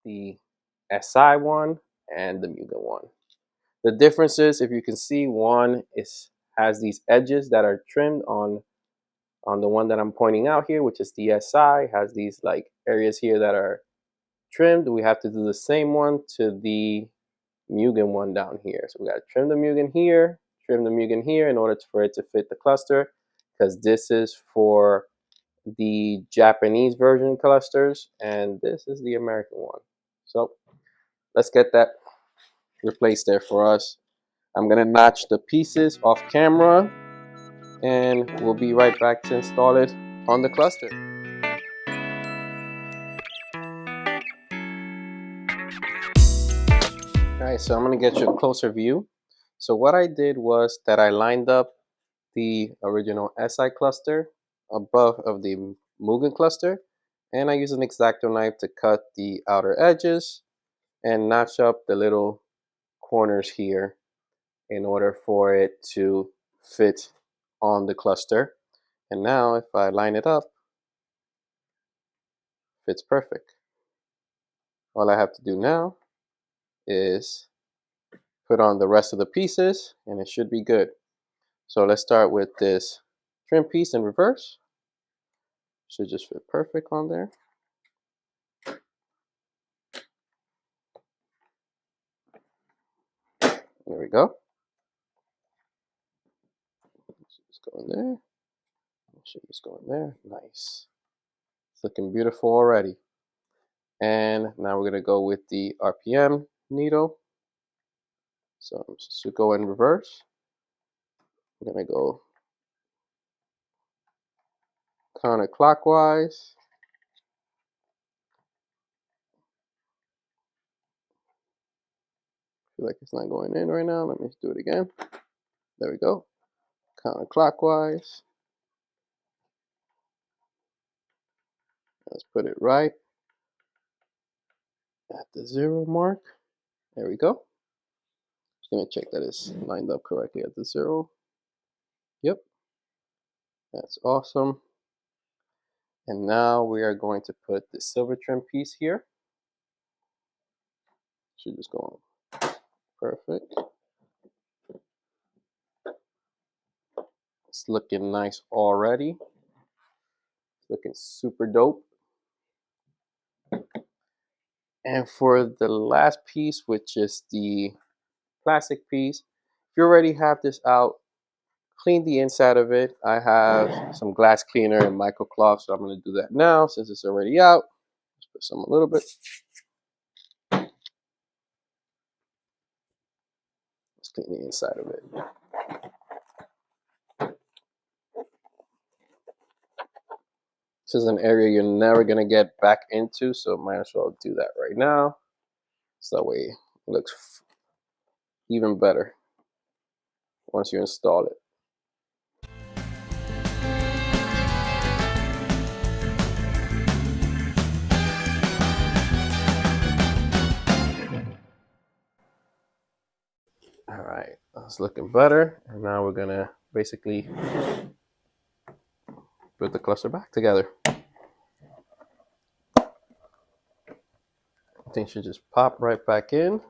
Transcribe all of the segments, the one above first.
the A.S.A.P one and the Mugen one. The difference is, if you can see, one has these edges that are trimmed on the one that I'm pointing out here, which is the A.S.A.P, has these like areas here that are trimmed. We have to do the same one to the Mugen one down here. So we got to trim the Mugen here, trim the Mugen here in order for it to fit the cluster, because this is for the Japanese version clusters and this is the American one. So let's get that replaced there for us. I'm gonna notch the pieces off camera and we'll be right back to install it on the cluster. Alright, so I'm gonna get you a closer view. So what I did was that I lined up the original A.S.A.P cluster above of the Mugen cluster, and I used an X-Acto knife to cut the outer edges and notch up the little corners here in order for it to fit on the cluster. And now if I line it up, fits perfect. All I have to do now is put on the rest of the pieces and it should be good. So let's start with this trim piece in reverse. Should just fit perfect on there. There we go. Just go in there. Should just go in there. Nice. It's looking beautiful already. And now we're gonna go with the RPM needle. So I'm just to go in reverse. I'm gonna go counterclockwise. Feel like it's not going in right now. Let me do it again. There we go. Counterclockwise. Let's put it right at the 0 mark. There we go. Just gonna check that it's lined up correctly at the 0. Yep. That's awesome. And now we are going to put the silver trim piece here. Should just go on. Perfect. It's looking nice already. It's looking super dope. And for the last piece, which is the plastic piece, if you already have this out, clean the inside of it. I have some glass cleaner and microcloth, so I'm going to do that now since it's already out. Let's put some a little bit. Let's clean the inside of it. This is an area you're never going to get back into, so might as well do that right now. So that way it looks even better once you install it. All right, that's looking better. And now we're gonna basically put the cluster back together. I think it should just pop right back in.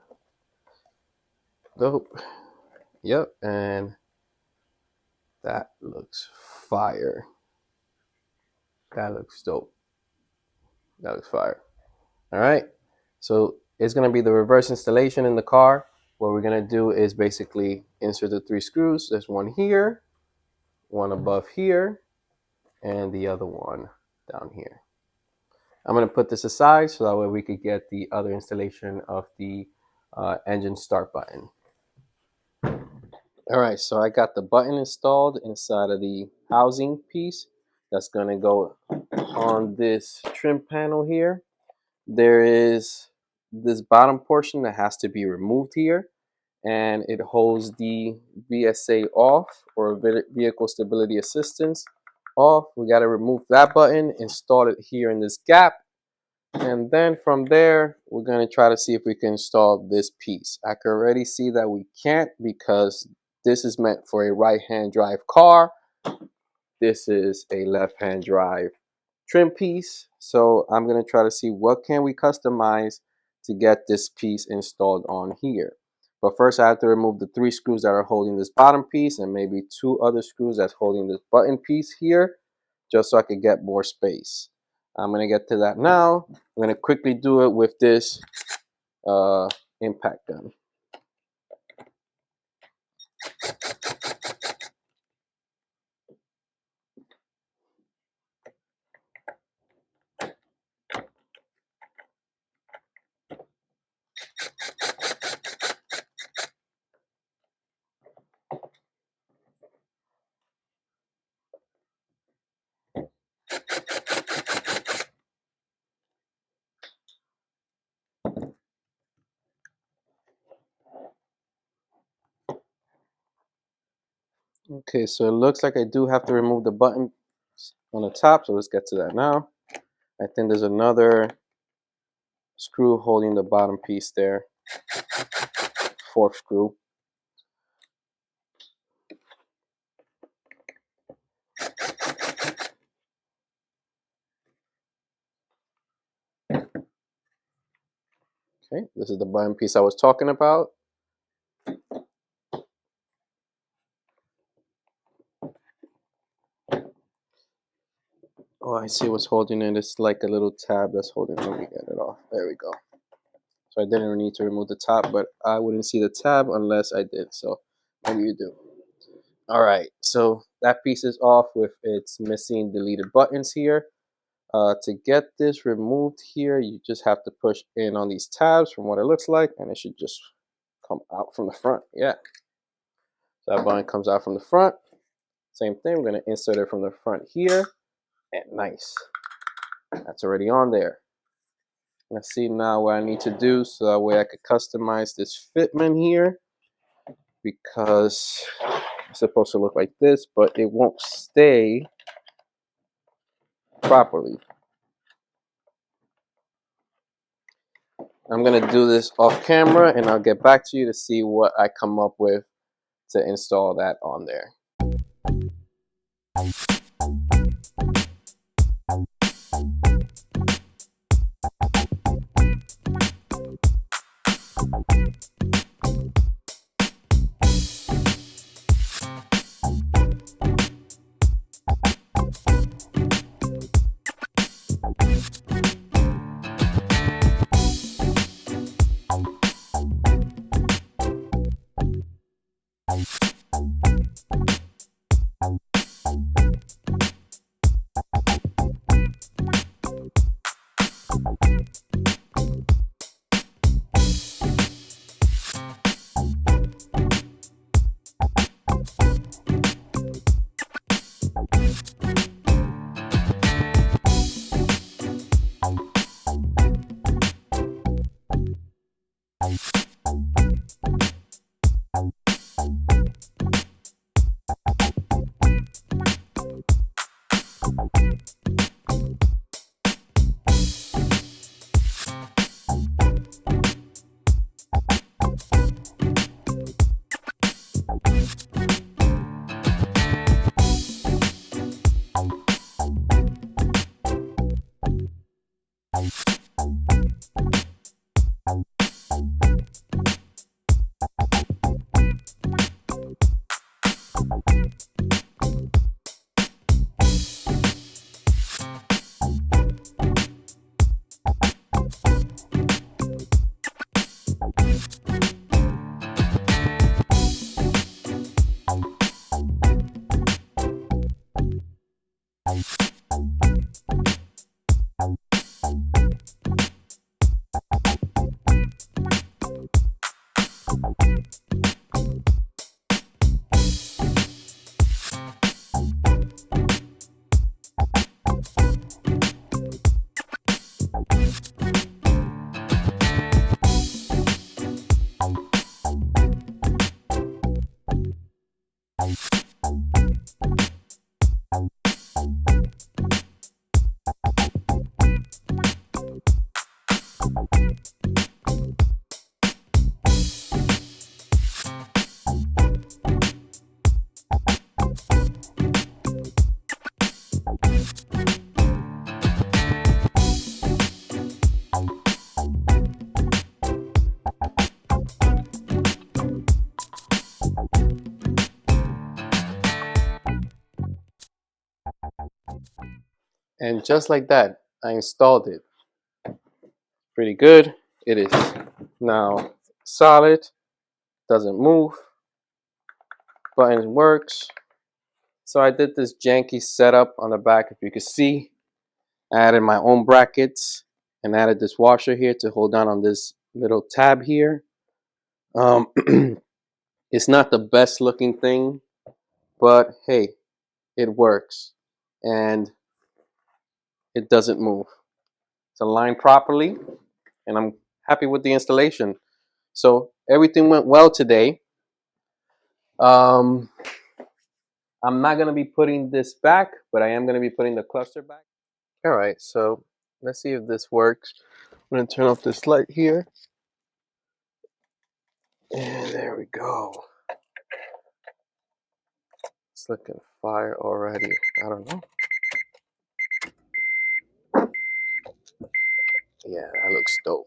Dope. Yep, and that looks fire. That looks dope. That looks fire. All right, so it's gonna be the reverse installation in the car. What we're gonna do is basically insert the 3 screws. There's one here, one above here, and the other one down here. I'm gonna put this aside so that way we could get the other installation of the engine start button. All right, so I got the button installed inside of the housing piece. That's gonna go on this trim panel here. There is this bottom portion that has to be removed here, and it holds the VSA off, or vehicle stability assistance off. We got to remove that button, install it here in this gap, and then from there we're going to try to see if we can install this piece. I can already see that we can't, because this is meant for a right-hand drive car. This is a left-hand drive trim piece. So I'm going to try to see what can we customize to get this piece installed on here. But first I have to remove the 3 screws that are holding this bottom piece and maybe 2 other screws that's holding this button piece here, just so I could get more space. I'm going to get to that now. I'm going to quickly do it with this impact gun. Okay, so it looks like I do have to remove the button on the top, so let's get to that now. I think there's another screw holding the bottom piece there, 4th screw. Okay, this is the button piece I was talking about. Oh, I see what's holding it. It's like a little tab that's holding it. Let me get it off. There we go. So I didn't need to remove the top, but I wouldn't see the tab unless I did. So maybe you do. All right, so that piece is off with its missing deleted buttons here. To get this removed here, you just have to push in on these tabs from what it looks like, and it should just come out from the front. Yeah. So that button comes out from the front. Same thing, we're going to insert it from the front here. And nice. That's already on there. Let's see now what I need to do so that way I could customize this fitment here, because it's supposed to look like this, but it won't stay properly. I'm going to do this off camera and I'll get back to you to see what I come up with to install that on there. And just like that, I installed it. Pretty good. It is now solid, doesn't move, button works. So I did this janky setup on the back, if you can see. I added my own brackets and added this washer here to hold down on this little tab here. It's not the best looking thing, but hey, it works and it doesn't move. It's aligned properly and I'm happy with the installation. So everything went well today. I'm not going to be putting this back, but I am going to be putting the cluster back. All right, so let's see if this works. I'm going to turn off this light here. And there we go. It's looking fire already. I don't know. Yeah, that looks dope.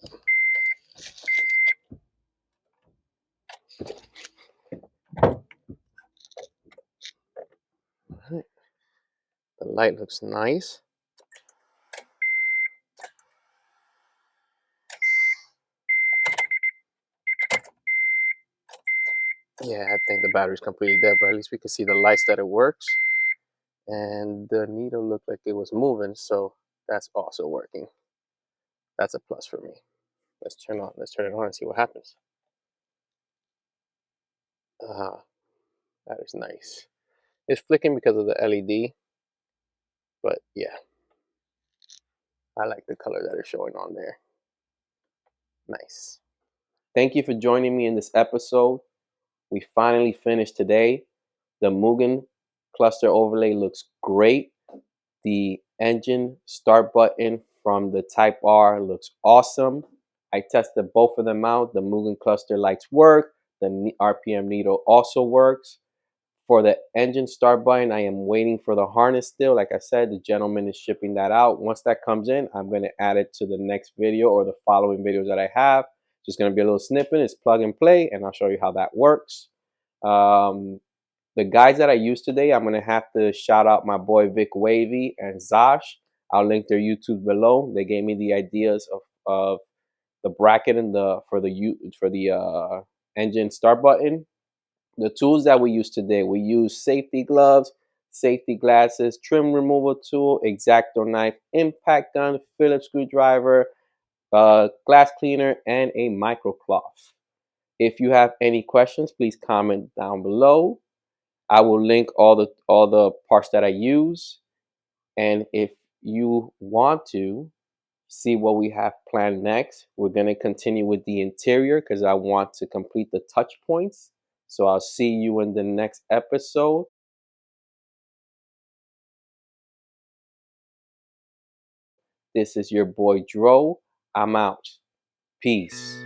Right. The light looks nice. Yeah, I think the battery's completely dead, but at least we can see the lights that it works. And the needle looked like it was moving, so that's also working. That's a plus for me. Let's turn it on and see what happens. That is nice. It's flicking because of the LED, but yeah, I like the color that it's showing on there. Nice. Thank you for joining me in this episode. We finally finished today. The Mugen cluster overlay looks great. The engine start button from the Type R looks awesome. I tested both of them out. The Mugen cluster lights work. The RPM needle also works. For the engine start button, I am waiting for the harness still. Like I said, the gentleman is shipping that out. Once that comes in, I'm going to add it to the next video or the following videos that I have. Just going to be a little snippet. It's plug and play, and I'll show you how that works. The guys that I used today, I'm going to have to shout out my boy Vic Wavy and Zosh. I'll link their YouTube below. They gave me the ideas of the bracket and for the engine start button. The tools that we use today, we use safety gloves, safety glasses, trim removal tool, X-Acto knife, impact gun, Phillips screwdriver, glass cleaner, and a micro cloth. If you have any questions, please comment down below. I will link all the parts that I use. And if you want to see what we have planned next, we're going to continue with the interior because I want to complete the touch points. So I'll see you in the next episode. This is your boy Dro. I'm out. Peace.